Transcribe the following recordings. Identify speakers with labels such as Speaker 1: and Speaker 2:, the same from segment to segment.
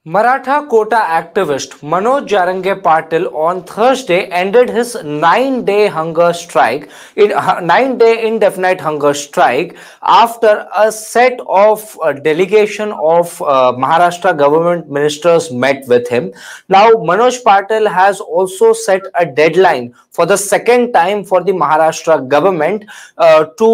Speaker 1: Maratha quota activist Manoj Jarange Patil on Thursday ended his 9-day hunger strike, 9-day indefinite hunger strike, after a set of delegation of Maharashtra government ministers met with him. Now, Manoj Patil has also set a deadline for the second time for the Maharashtra government to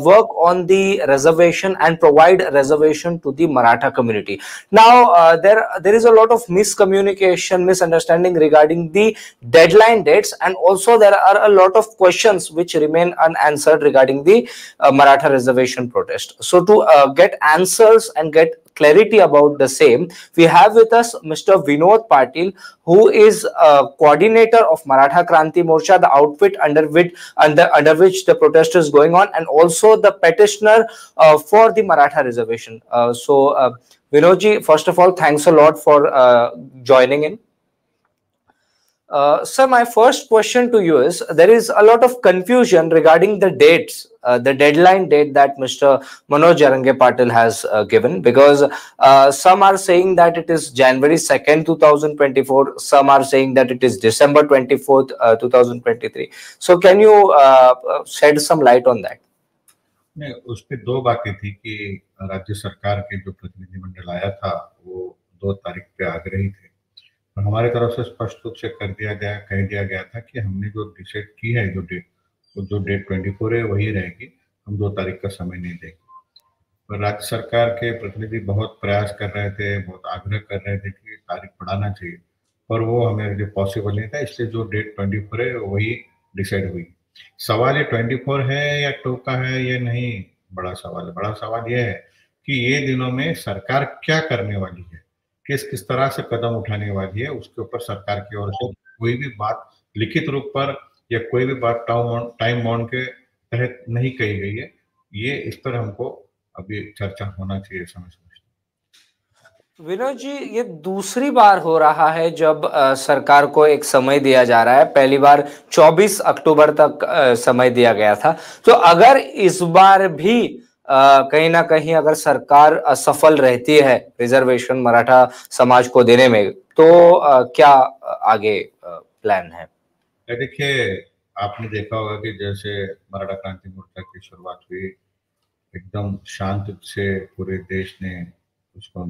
Speaker 1: work on the reservation and provide reservation to the Maratha community. Now, there is a lot of miscommunication, misunderstanding regarding the deadline dates, and also there are a lot of questions which remain unanswered regarding the Maratha reservation protest. So to get answers and get clarity about the same, we have with us Mr. Vinod Patil, who is coordinator of Maratha Kranti Morcha, the outfit under which the protest is going on, and also the petitioner for the Maratha reservation. Vinodji, first of all, thanks a lot for joining in. Sir, my first question to you is, there is a lot of confusion regarding the dates, the deadline date that Mr. Manoj Jarange Patil has given, because some are saying that it is January 2nd, 2024. Some are saying that it is December 24th, 2023. So can you shed some light on that?
Speaker 2: नहीं, उस पर दो बातें थी कि राज्य सरकार के जो प्रतिनिधिमंडल आया था वो 2 तारीख पे आग्रही थे, और हमारे तरफ से स्पष्ट रूप से कह दिया गया था कि हमने जो डिसाइड की है, जो डेट 24 है वही रहेगी, हम 2 तारीख का समय नहीं देंगे। और राज्य सरकार के प्रतिनिधि बहुत प्रयास कर रहे थे, बहुत आग्रह कर रहे थे कि तारीख बढ़ाना चाहिए, पर वो हमें लिए पॉसिबल नहीं था, इसलिए जो डेट 24 है वही डिसाइड हुई। सवाल ये 24 है या 2 का है, ये नहीं बड़ा सवाल है। बड़ा सवाल ये है कि ये दिनों में सरकार क्या करने वाली है, किस तरह से कदम उठाने वाली है, उसके ऊपर सरकार की ओर से कोई भी बात लिखित रूप पर या कोई भी बात टाइम बाउंड के तहत नहीं कही गई है। ये इस पर हमको अभी चर्चा होना चाहिए समय समय।
Speaker 1: विनोद जी, ये दूसरी बार हो रहा है जब सरकार को एक समय दिया जा रहा है। पहली बार 24 अक्टूबर तक समय दिया गया था। तो अगर इस बार भी कहीं ना कहीं अगर सरकार असफल रहती है रिजर्वेशन मराठा समाज को देने में, तो क्या आगे प्लान है?
Speaker 2: देखिए, आपने देखा होगा कि जैसे मराठा क्रांति मोर्चा की शुरुआत हुई, एकदम शांत से पूरे देश ने उसको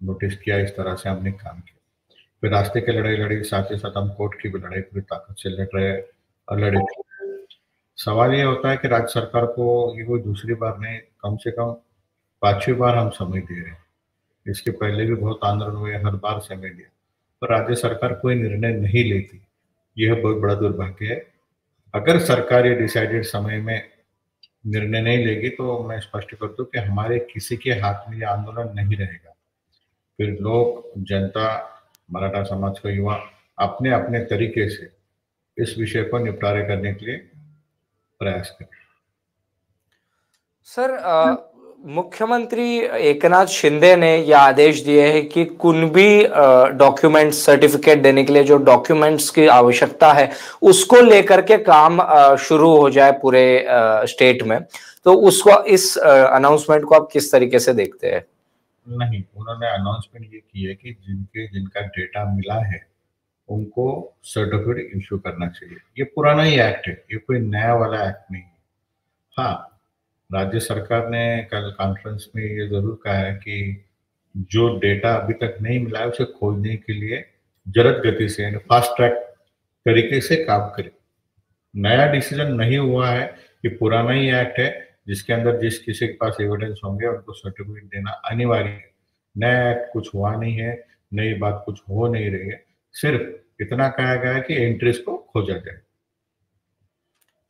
Speaker 2: नोटिस किया, इस तरह से हमने काम किया। फिर रास्ते की लड़ाई लड़ी, साथ ही साथ हम कोर्ट की भी लड़ाई पूरी ताकत से लड़ रहे और लड़े। सवाल ये होता है कि राज्य सरकार को ये कोई दूसरी बार नहीं, कम से कम 5वीं बार हम समय दे रहे हैं। इसके पहले भी बहुत आंदोलन हुए, हर बार समय दिया, पर राज्य सरकार कोई निर्णय नहीं लेती। यह बहुत बड़ा दुर्भाग्य है। अगर सरकार ये डिसाइडेड समय में निर्णय नहीं लेगी तो मैं स्पष्ट कर दूं कि हमारे किसी के हाथ में ये आंदोलन नहीं रहेगा। फिर लोग, जनता, मराठा समाज का युवा अपने अपने तरीके से इस विषय को निपटारे करने के लिए प्रयास करें।
Speaker 1: सर, मुख्यमंत्री एकनाथ शिंदे ने यह आदेश दिए हैं कि कुणबी डॉक्यूमेंट सर्टिफिकेट देने के लिए जो डॉक्यूमेंट्स की आवश्यकता है उसको लेकर के काम शुरू हो जाए पूरे स्टेट में। तो उसको, इस अनाउंसमेंट को आप किस तरीके से देखते हैं?
Speaker 2: नहीं, उन्होंने अनाउंसमेंट ये की है कि जिनका डेटा मिला है उनको सर्टिफिकेट इश्यू करना चाहिए। ये पुराना ही एक्ट है, ये कोई नया वाला एक्ट नहीं है। हाँ, राज्य सरकार ने कल कॉन्फ्रेंस में ये जरूर कहा है कि जो डेटा अभी तक नहीं मिला है उसे खोजने के लिए जल्द गति से, फास्ट ट्रैक तरीके से काम करे। नया डिसीजन नहीं हुआ है, ये पुराना ही एक्ट है जिसके अंदर जिस किसी के पास एविडेंस होंगे उनको सर्टिफिकेट देना अनिवार्य है। नया एक्ट कुछ हुआ नहीं है, नई बात कुछ हो नहीं रही है, सिर्फ इतना कहा गया है कि एंट्रीज को खोजा जाए।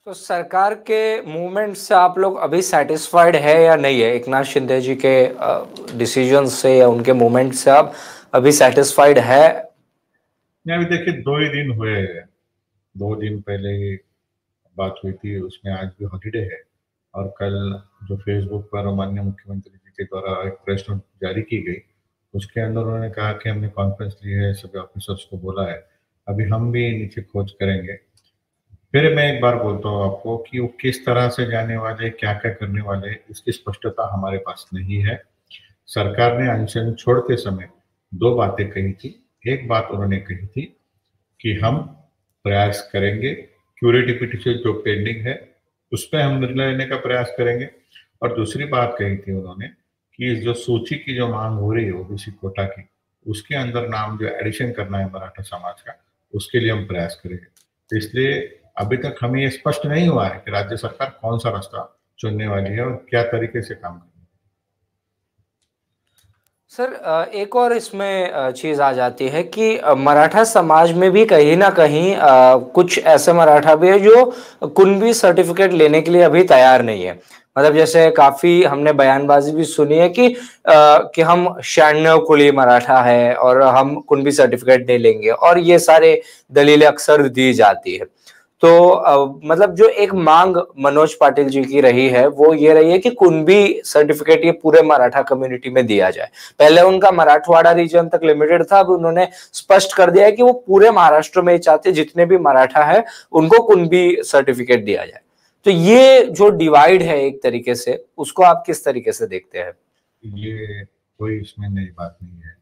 Speaker 1: तो सरकार के मूवमेंट से आप लोग अभी सेटिस्फाइड है या नहीं है? एकनाथ शिंदे जी के डिसीजन से या उनके मूवमेंट से आप अभी सेटिस्फाइड है?
Speaker 2: नहीं, अभी देखिए 2 ही दिन हुए हैं। 2 दिन पहले ही बात हुई थी, उसमें आज भी हॉलीडे है, और कल जो फेसबुक पर माननीय मुख्यमंत्री जी के द्वारा एक प्रेस नोट जारी की गई, उसके अंदर उन्होंने कहा कि हमने कॉन्फ्रेंस ली है, सभी ऑफिसर्स को बोला है, अभी हम भी नीचे खोज करेंगे। फिर मैं एक बार बोलता हूँ आपको कि वो किस तरह से जाने वाले, क्या क्या करने वाले, इसकी स्पष्टता हमारे पास नहीं है। सरकार ने अनशन छोड़ते समय दो बातें कही थी। एक बात उन्होंने कही थी कि हम प्रयास करेंगे, क्यूरेटिव पिटीशन जो पेंडिंग है उस पर हम निर्णय लेने का प्रयास करेंगे। और दूसरी बात कही थी उन्होंने कि इस जो सूची की जो मांग हो रही है ओबीसी कोटा की, उसके अंदर नाम जो एडिशन करना है मराठा समाज का, उसके लिए हम प्रयास करेंगे। तो इसलिए अभी तक हमें ये स्पष्ट नहीं हुआ है कि राज्य सरकार कौन सा रास्ता चुनने वाली है और क्या तरीके से काम करेगी।
Speaker 1: सर एक और इसमें चीज आ जाती है कि मराठा समाज में भी कहीं ना कहीं कुछ ऐसे मराठा भी है जो कुणबी सर्टिफिकेट लेने के लिए अभी तैयार नहीं है। मतलब जैसे काफी हमने बयानबाजी भी सुनी है कि हम 96 कुली मराठा है और हम कुणबी सर्टिफिकेट नहीं लेंगे, और ये सारे दलीलें अक्सर दी जाती है। तो मतलब जो एक मांग मनोज पाटिल जी की रही है वो ये रही है कि कुणबी सर्टिफिकेट ये पूरे मराठा कम्युनिटी में दिया जाए। पहले उनका मराठवाड़ा रीजन तक लिमिटेड था, अब उन्होंने स्पष्ट कर दिया है कि वो पूरे महाराष्ट्र में चाहते जितने भी मराठा है उनको कुणबी सर्टिफिकेट दिया जाए। तो ये जो डिवाइड है एक तरीके से, उसको आप किस तरीके से देखते हैं?
Speaker 2: ये कोई इसमें नई बात नहीं है।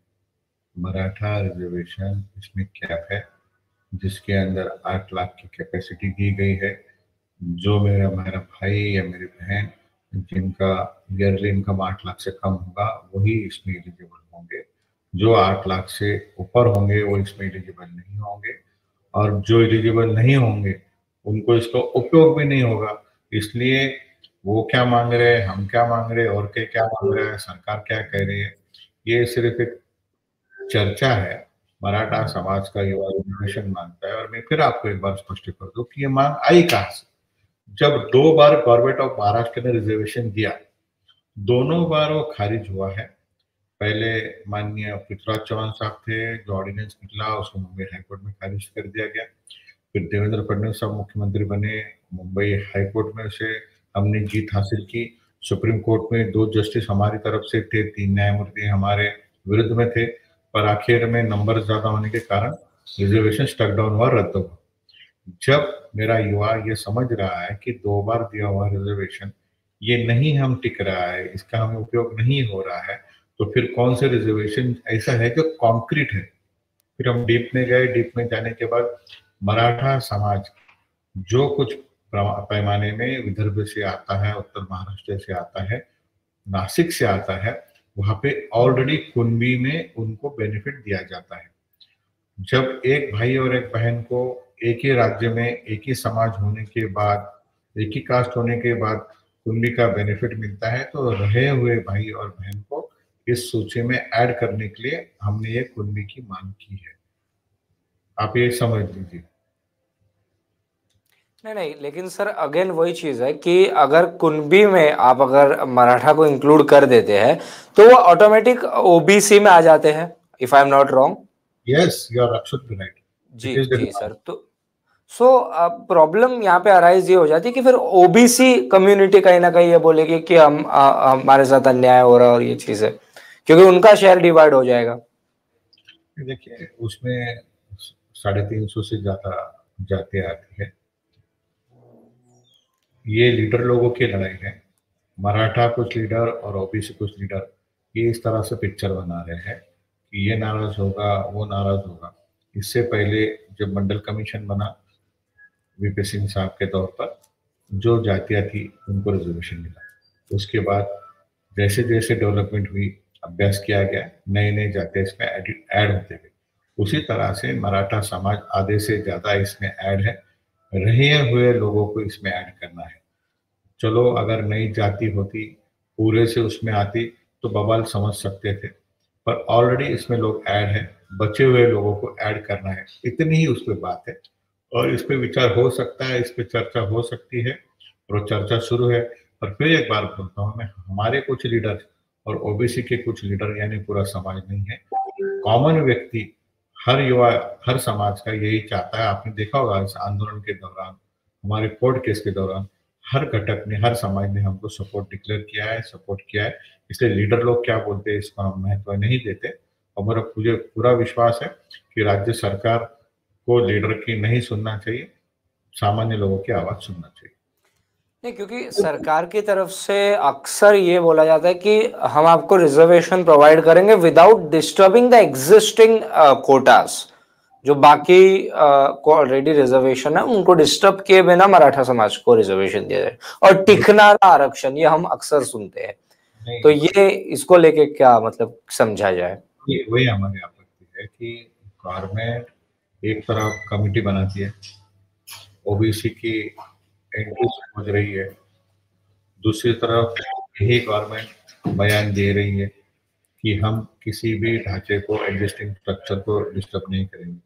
Speaker 2: मराठा रिजर्वेशन इसमें कैप है जिसके अंदर 8 लाख की कैपेसिटी दी गई है। जो मेरा मेरा भाई या मेरी बहन जिनका ईयरली इनकम 8 लाख से कम होगा वही इसमें एलिजिबल होंगे। जो 8 लाख से ऊपर होंगे वो इसमें एलिजिबल नहीं होंगे, और जो एलिजिबल नहीं होंगे उनको इसका उपयोग भी नहीं होगा। इसलिए वो क्या मांग रहे हैं, हम क्या मांग रहे हैं, और के क्या मांग रहे हैं, सरकार क्या कह रही है, ये सिर्फ एक चर्चा है। मराठा समाज का युवा रिजर्वेशन मांगता है। और मैं फिर आपको एक बार स्पष्ट कर दूं कि ये मांग आई कहां से। जब 2 बार गवर्नमेंट ऑफ महाराष्ट्र ने रिजर्वेशन दिया, दोनों बार वो खारिज हुआ है। पहले माननीय पृथ्वीराज चौहान साहब थे, जो ऑर्डिनेंस निकला उसको मुंबई हाईकोर्ट में खारिज कर दिया गया। फिर देवेंद्र फडणवीस साहब मुख्यमंत्री बने, मुंबई हाईकोर्ट में से हमने जीत हासिल की। सुप्रीम कोर्ट में 2 जस्टिस हमारी तरफ से थे, 3 न्यायमूर्ति हमारे विरुद्ध में थे, पर आखिर में नंबर ज्यादा होने के कारण रिजर्वेशन स्टक डाउन हुआ, रद्द हुआ। जब मेरा युवा ये समझ रहा है कि 2 बार दिया हुआ रिजर्वेशन ये नहीं हम टिक रहा है, इसका हमें उपयोग नहीं हो रहा है, तो फिर कौन से रिजर्वेशन ऐसा है जो कॉन्क्रीट है। फिर हम डीप में गए। डीप में जाने के बाद मराठा समाज जो कुछ पैमाने में विदर्भ से आता है, उत्तर महाराष्ट्र से आता है, नासिक से आता है, वहां पे ऑलरेडी कुणबी में उनको बेनिफिट दिया जाता है। जब एक भाई और एक बहन को एक ही राज्य में एक ही समाज होने के बाद, एक ही कास्ट होने के बाद कुंडली का बेनिफिट मिलता है, तो रहे हुए भाई और बहन को इस सूची में ऐड करने के लिए हमने ये कुंडली की मांग की है। आप ये समझ लीजिए।
Speaker 1: नहीं नहीं, लेकिन सर अगेन वही चीज है कि अगर कुणबी में आप अगर मराठा को इंक्लूड कर देते हैं तो वो ऑटोमेटिक ओबीसी में आ जाते हैं, if I am not wrong.
Speaker 2: Yes, you are absolutely right.
Speaker 1: जी
Speaker 2: इट इज द
Speaker 1: जी सर। तो सो प्रॉब्लम यहाँ पे अराइज ये हो जाती है कि फिर ओबीसी कम्युनिटी कहीं ना कहीं ये बोलेगी कि हमारे साथ अन्याय हो रहा है और ये चीज है, क्योंकि उनका शेयर डिवाइड हो जाएगा।
Speaker 2: देखिए उसमें 350 से ज्यादा जाते आती है। ये लीडर लोगों की लड़ाई है। मराठा कुछ लीडर और ओबीसी कुछ लीडर ये इस तरह से पिक्चर बना रहे हैं कि ये नाराज होगा, वो नाराज होगा। इससे पहले जब मंडल कमीशन बना वीपी सिंह साहब के तौर पर, जो जातियां थी उनको रिजर्वेशन मिला। उसके बाद जैसे जैसे डेवलपमेंट हुई, अभ्यास किया गया, नए नए जातियां इसमें ऐड होते गए। उसी तरह से मराठा समाज आधे से ज्यादा इसमें ऐड है। रहे हुए लोगों को इसमें ऐड करना है। चलो अगर नई जाति होती, पूरे से उसमें आती, तो बवाल समझ सकते थे, पर ऑलरेडी इसमें लोग ऐड है, बचे हुए लोगों को ऐड करना है, इतनी ही उस पर बात है। और इस पे विचार हो सकता है, इस पे चर्चा हो सकती है, और वो चर्चा शुरू है। और फिर एक बार बोलता हूँ मैं, हमारे कुछ लीडर और ओबीसी के कुछ लीडर यानी पूरा समाज नहीं है, कॉमन व्यक्ति, हर युवा, हर समाज का यही चाहता है। आपने देखा होगा इस आंदोलन के दौरान, हमारे कोर्ट केस के दौरान, हर घटक ने, हर समाज ने हमको सपोर्ट डिक्लेयर किया है, सपोर्ट किया है। इसलिए लीडर लोग क्या बोलते हैं इसका हम महत्व नहीं देते। और मेरा मुझे पूरा विश्वास है कि राज्य सरकार को लीडर की नहीं सुनना चाहिए, सामान्य लोगों की आवाज सुनना चाहिए।
Speaker 1: नहीं, क्योंकि सरकार की तरफ से अक्सर ये बोला जाता है कि हम आपको रिजर्वेशन प्रोवाइड करेंगे without disturbing the existing quotas. जो बाकी को ऑलरेडी रिजर्वेशन है उनको डिस्टर्ब किए बिना मराठा समाज को रिजर्वेशन दिया जाए, और टिकनारा आरक्षण ये हम अक्सर सुनते हैं। तो ये इसको लेके क्या मतलब समझा जाए?
Speaker 2: वही हमारी आपत्ति है कि गवर्नमेंट एक तरफ कमेटी बनाती है, ओबीसी की एंट्री समझ रही है, दूसरी तरफ यही गवर्नमेंट बयान दे रही है कि हम किसी भी ढांचे को, एग्जिस्टिंग स्ट्रक्चर को डिस्टर्ब नहीं करेंगे।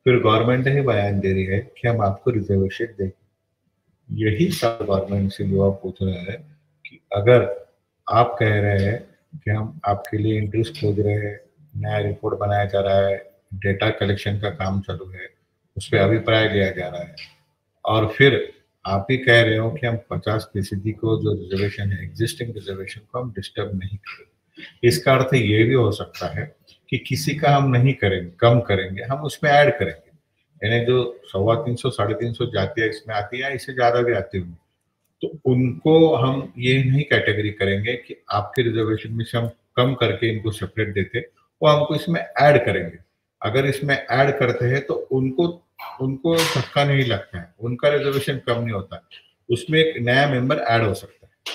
Speaker 2: फिर गवर्नमेंट ही बयान दे रही है कि हम आपको रिजर्वेशन देंगे। यही सब गवर्नमेंट से युवा पूछ रहे हैं कि अगर आप कह रहे हैं कि हम आपके लिए इंटरेस्ट खोज रहे हैं, नया रिपोर्ट बनाया जा रहा है, डेटा कलेक्शन का काम चालू है, उस पर अभिप्राय लिया जा रहा है, और फिर आप ही कह रहे हो कि हम 50% को जो रिजर्वेशन है, एग्जिस्टिंग रिजर्वेशन को हम डिस्टर्ब नहीं करेंगे। इसका अर्थ ये भी हो सकता है कि किसी का हम नहीं करेंगे, कम करेंगे, हम उसमें ऐड करेंगे। यानी जो 350 350 जातियां इसमें आती है, इससे ज्यादा भी आती होंगी, तो उनको हम ये नहीं कैटेगरी करेंगे कि आपके रिजर्वेशन में से हम कम करके इनको सेपरेट देते, वो हमको इसमें ऐड करेंगे। अगर इसमें ऐड करते हैं तो उनको उनको धक्का नहीं लगता है, उनका रिजर्वेशन कम नहीं होता, उसमें एक नया मेंबर ऐड हो सकता है।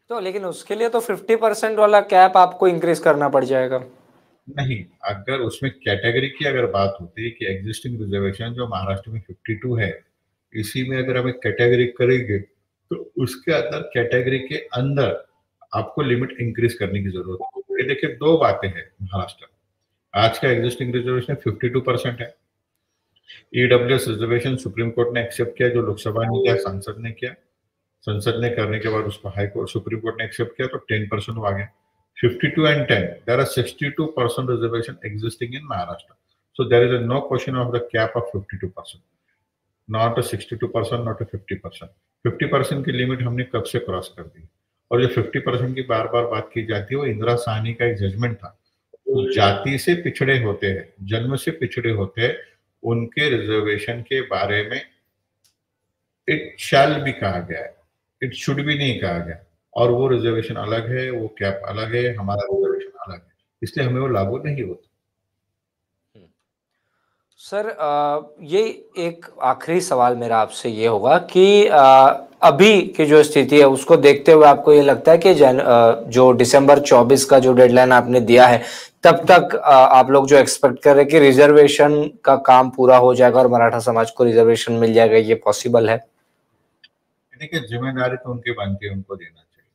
Speaker 1: तो लेकिन उसके लिए तो 50% वाला कैप आपको इंक्रीज करना पड़ जाएगा।
Speaker 2: नहीं, अगर उसमें कैटेगरी की अगर बात होती है कि एग्जिस्टिंग रिजर्वेशन जो महाराष्ट्र में 52 है, इसी में अगर हम एक कैटेगरी करेंगे तो उसके अंदर कैटेगरी के अंदर आपको लिमिट इंक्रीज करने की जरूरत है। ये देखिए, दो बातें हैं महाराष्ट्र। आज का एग्जिस्टिंग रिजर्वेशन 52% है। ईडब्ल्यूएस रिजर्वेशन सुप्रीम कोर्ट ने एक्सेप्ट किया, जो लोकसभा ने किया, संसद ने किया। संसद ने करने के बाद उसको हाई कोर्ट, सुप्रीम कोर्ट ने एक्सेप्ट किया, तो 10% आ गया। 52 and 10, there are 62% reservation existing in Maharashtra. So there is no question of the cap of 52%. Not a 62%, not a 50%. 50% की लिमिट हमने कब से क्रॉस कर दी। और जो 50% की बार बार बात की जाती है, वो इंदिरा साहनी का एक जजमेंट था। तो जाति से पिछड़े होते हैं, जन्म से पिछड़े होते हैं, उनके रिजर्वेशन के बारे में इट शैल भी कहा गया है, इट शुड भी नहीं कहा गया। और वो रिजर्वेशन अलग है, वो कैप अलग है, हमारा रिजर्वेशन अलग है, इसलिए हमें वो लागू नहीं होता।
Speaker 1: सर, ये एक आखिरी सवाल मेरा आपसे ये होगा कि अभी की जो स्थिति है उसको देखते हुए आपको ये लगता है कि जो दिसंबर 24 का जो डेडलाइन आपने दिया है, तब तक आप लोग जो एक्सपेक्ट कर रहे हैं कि रिजर्वेशन का काम पूरा हो जाएगा और मराठा समाज को रिजर्वेशन मिल जाएगा, ये पॉसिबल है?
Speaker 2: देखिए, जिम्मेदारी तो उनकी बनती है, उनको देना चाहिए।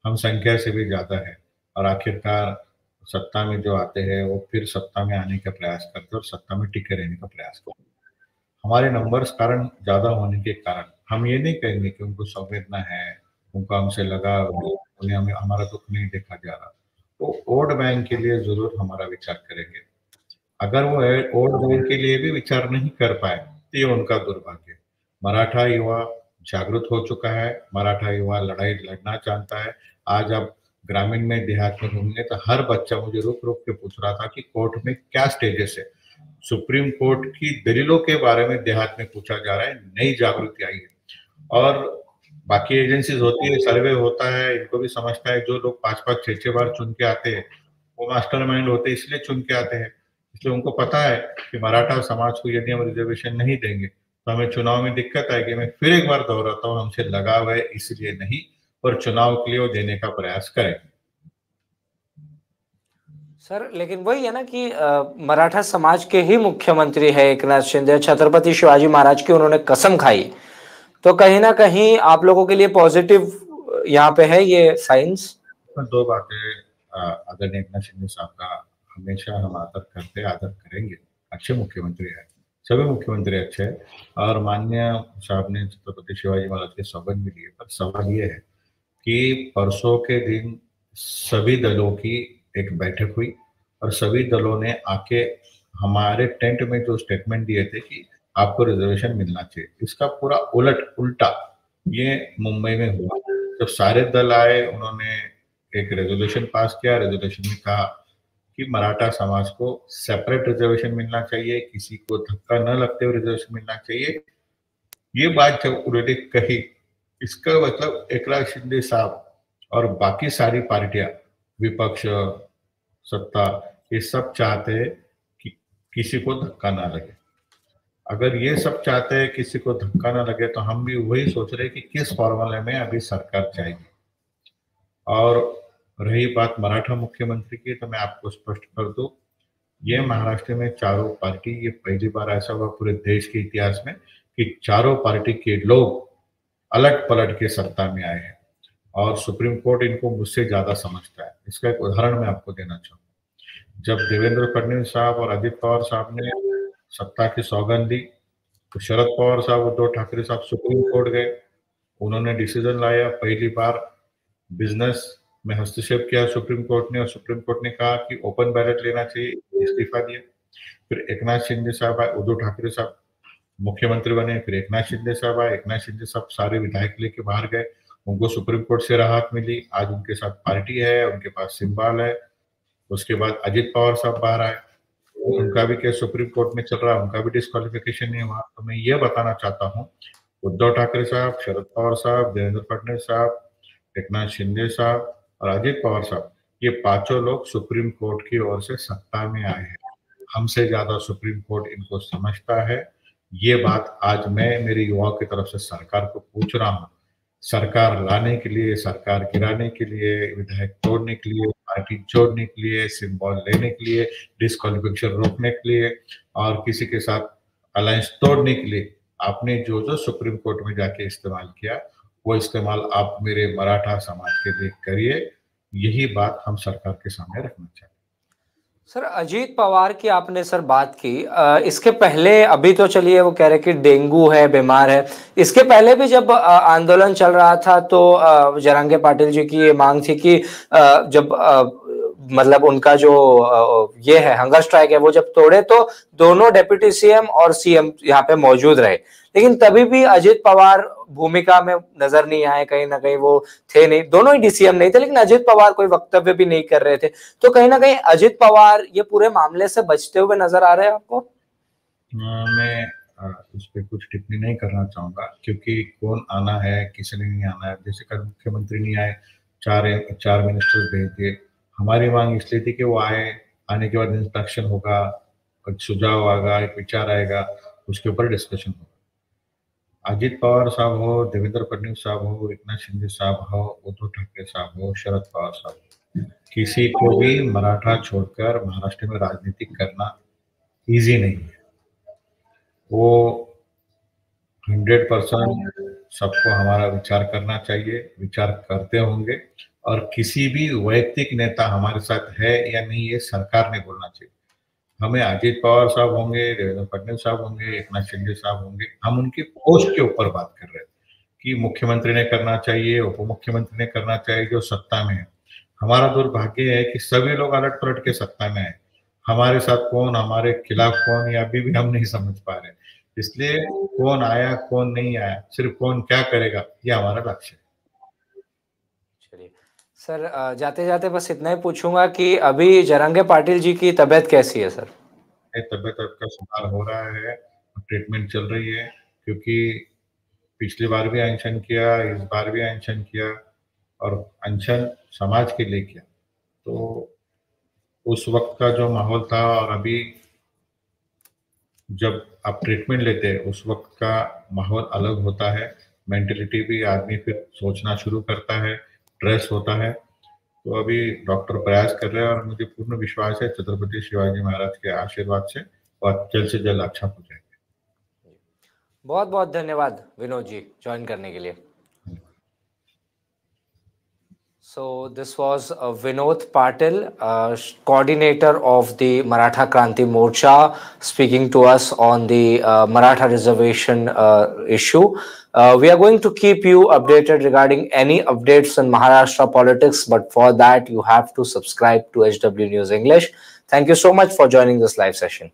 Speaker 2: हम संख्या से भी ज्यादा है, और आखिरकार सत्ता में जो आते हैं वो फिर सत्ता में आने का प्रयास करते हैं और सत्ता में टिके रहने का प्रयास करते हैं। हमारे नंबर्स कारण ज्यादा होने के कारण हम ये नहीं कहेंगे कि उनको संवेदना है, उनको हमसे लगा, उन्हें हमें हमारा दुख नहीं देखा जा रहा। वो वोट बैंक के लिए जरूर हमारा विचार करेंगे। अगर वो वोट बैंक के लिए भी विचार नहीं कर पाए तो ये उनका दुर्भाग्य है। मराठा युवा जागरूक हो चुका है, मराठा युवा लड़ाई लड़ना चाहता है। आज आप ग्रामीण में, देहात में घूमने तो हर बच्चा मुझे रुक रुक के पूछ रहा था कि कोर्ट में क्या स्टेजेस है। सुप्रीम कोर्ट की दलीलों के बारे में देहात में पूछा जा रहा है, नई जागृति आई है। और बाकी एजेंसीज होती है, सर्वे होता है, इनको भी समझता है, जो लोग 5-5 6-6 बार चुन के आते हैं वो मास्टरमाइंड होते हैं, इसलिए चुन के आते हैं। इसलिए उनको पता है कि मराठा समाज को यदि हम रिजर्वेशन नहीं देंगे तो हमें चुनाव में दिक्कत आएगी। मैं फिर एक बार दोहराता हूँ, हमसे लगाव है इसलिए नहीं, पर चुनाव के लिए वो देने का प्रयास करेंगे।
Speaker 1: सर, लेकिन वही है ना कि मराठा समाज के ही मुख्यमंत्री है एकनाथ शिंदे, छत्रपति शिवाजी महाराज की उन्होंने कसम खाई, तो कहीं ना कहीं आप लोगों के लिए पॉजिटिव यहाँ पे है ये साइंस।
Speaker 2: दो बातें, आदरणीय एकनाथ शिंदे साहब का हमेशा हम आदर करते, आदर करेंगे। अच्छे मुख्यमंत्री है, सभी मुख्यमंत्री अच्छे हैं, और माननीय साहब ने छत्रपति शिवाजी महाराज के सौगंध भी लिए। पर सवाल ये है कि परसों के दिन सभी दलों की एक बैठक हुई और सभी दलों ने आके हमारे टेंट में जो स्टेटमेंट दिए थे कि आपको रिजर्वेशन मिलना चाहिए, इसका पूरा उल्टा ये मुंबई में हुआ। जब सारे दल आए, उन्होंने एक रेजोल्यूशन पास किया। रेजोल्यूशन में कहा कि मराठा समाज को सेपरेट रिजर्वेशन मिलना चाहिए, किसी को धक्का न लगते हुए रिजर्वेशन मिलना चाहिए। ये बात जब उन्होंने कही इसका मतलब एकनाथ शिंदे साहब और बाकी सारी पार्टियां, विपक्ष, सत्ता, ये सब चाहते हैं कि किसी को धक्का ना लगे। अगर ये सब चाहते हैं किसी को धक्का ना लगे, तो हम भी वही सोच रहे हैं कि किस फॉर्मूले में अभी सरकार जाएगी। और रही बात मराठा मुख्यमंत्री की, तो मैं आपको स्पष्ट कर दूं, ये महाराष्ट्र में चारों पार्टी, ये पहली बार ऐसा हुआ पूरे देश के इतिहास में कि चारों पार्टी के लोग अलट पलट के सत्ता में आए हैं, और सुप्रीम कोर्ट इनको मुझसे ज्यादा समझता है। इसका एक उदाहरण मैं आपको देना चाहूंगा। जब देवेंद्र फडणवीस साहब और अजित पवार साहब ने सत्ता की सौगंध ली, तो शरद पवार साहब, उद्धव ठाकरे साहब सुप्रीम कोर्ट गए। उन्होंने डिसीजन लाया, पहली बार बिजनेस में हस्तक्षेप किया सुप्रीम कोर्ट ने, और सुप्रीम कोर्ट ने कहा कि ओपन बैलेट लेना चाहिए, इस्तीफा दिया। फिर एकनाथ शिंदे साहब आए, उद्धव ठाकरे साहब मुख्यमंत्री बने, फिर एकनाथ शिंदे साहब आए। एकनाथ शिंदे साहब सारे विधायक लेके बाहर गए, उनको सुप्रीम कोर्ट से राहत मिली, आज उनके साथ पार्टी है, उनके पास सिंबल है। उसके बाद अजित पवार साहब बाहर आए, उनका भी केस सुप्रीम कोर्ट में चल रहा है, उनका भी डिस्क्वालिफिकेशन नहीं हुआ। तो मैं ये बताना चाहता हूँ, उद्धव ठाकरे साहब, शरद पवार साहब, देवेंद्र फडणवीस साहब, एकनाथ शिंदे साहब और अजित पवार साहब, ये पांचों लोग सुप्रीम कोर्ट की ओर से सत्ता में आए हैं। हमसे ज्यादा सुप्रीम कोर्ट इनको समझता है। ये बात आज मैं मेरे युवाओं की तरफ से सरकार को पूछ रहा हूँ। सरकार लाने के लिए, सरकार गिराने के लिए, विधायक तोड़ने के लिए, पार्टी जोड़ने के लिए, सिंबल लेने के लिए, डिस्क्वालिफिकेशन रोकने के लिए और किसी के साथ अलायंस तोड़ने के लिए आपने जो जो सुप्रीम कोर्ट में जाके इस्तेमाल किया, वो इस्तेमाल आप मेरे मराठा समाज के लिए करिए। यही बात हम सरकार के सामने रखना चाहते हैं।
Speaker 1: सर, अजीत पवार की आपने सर बात की, इसके पहले अभी तो चलिए वो कह रहे कि डेंगू है, बीमार है। इसके पहले भी जब आंदोलन चल रहा था तो जरांगे पाटिल जी की ये मांग थी कि जब मतलब उनका जो ये है हंगर स्ट्राइक है वो जब तोड़े तो दोनों डेप्यूटी सीएम और सीएम यहाँ पे मौजूद रहे, लेकिन तभी भी अजित पवार भूमिका में नजर नहीं आए, कहीं ना कहीं वो थे नहीं, दोनों ही डीसीएम नहीं थे, लेकिन अजित पवार कोई वक्तव्य भी नहीं कर रहे थे। तो कहीं ना कहीं अजित पवार ये पूरे मामले से बचते हुए नजर आ रहे हैं आपको?
Speaker 2: मैं उस पर कुछ टिप्पणी नहीं करना चाहूंगा, क्योंकि कौन आना है, किसी ने नहीं आना है। जैसे कल मुख्यमंत्री नहीं आए, चार मिनिस्टर्स भेज दिए। हमारी मांग इसलिए थी कि वो आए, आने के बाद इंस्ट्रक्शन होगा, एक सुझाव आएगा, एक विचार आएगा, उसके ऊपर डिस्कशन होगा। अजित पवार साहब हो, देवेंद्र फडणवीस साहब हो, एकनाथ शिंदे साहब हो, उद्धव ठाकरे साहब हो, शरद पवार साहब, किसी को भी मराठा छोड़कर महाराष्ट्र में राजनीति करना इजी नहीं है। वो 100% सबको हमारा विचार करना चाहिए, विचार करते होंगे, और किसी भी वैयक्तिक नेता हमारे साथ है या नहीं ये सरकार ने बोलना चाहिए। हमें अजित पवार साहब होंगे, देवेंद्र फडणवीस साहब होंगे, एकनाथ शिंदे साहब होंगे, हम उनकी पोस्ट के ऊपर बात कर रहे हैं कि मुख्यमंत्री ने करना चाहिए, उप मुख्यमंत्री ने करना चाहिए, जो सत्ता में है। हमारा दुर्भाग्य है कि सभी लोग अलट पलट के सत्ता में है। हमारे साथ कौन, हमारे खिलाफ कौन, ये अभी भी हम नहीं समझ पा रहे। इसलिए कौन आया, कौन नहीं आया, सिर्फ कौन क्या करेगा, ये हमारा लक्ष्य है।
Speaker 1: चलिए सर, जाते जाते बस इतना ही पूछूंगा कि अभी जरांगे पाटिल जी की तबीयत कैसी है सर?
Speaker 2: तबीयत का सुधार हो रहा है, ट्रीटमेंट चल रही है, क्योंकि पिछली बार भी अनशन किया, इस बार भी अनशन किया, और अनशन समाज के लिए किया। तो उस वक्त का जो माहौल था और अभी जब आप ट्रीटमेंट लेते हैं उस वक्त का माहौल अलग होता है। मेंटलिटी भी आदमी फिर सोचना शुरू करता है, स्ट्रेस होता है। तो अभी डॉक्टर प्रयास कर रहे हैं और मुझे पूर्ण विश्वास है छत्रपति शिवाजी महाराज के आशीर्वाद से और जल्द से जल्द अच्छा हो जाएगा।
Speaker 1: बहुत बहुत धन्यवाद विनोद जी ज्वाइन करने के लिए। So this was Vinod Patil, coordinator of the Maratha Kranti Morcha, speaking to us on the Maratha reservation issue. We are going to keep you updated regarding any updates in Maharashtra politics, but for that you have to subscribe to HW News English. Thank you so much for joining this live session.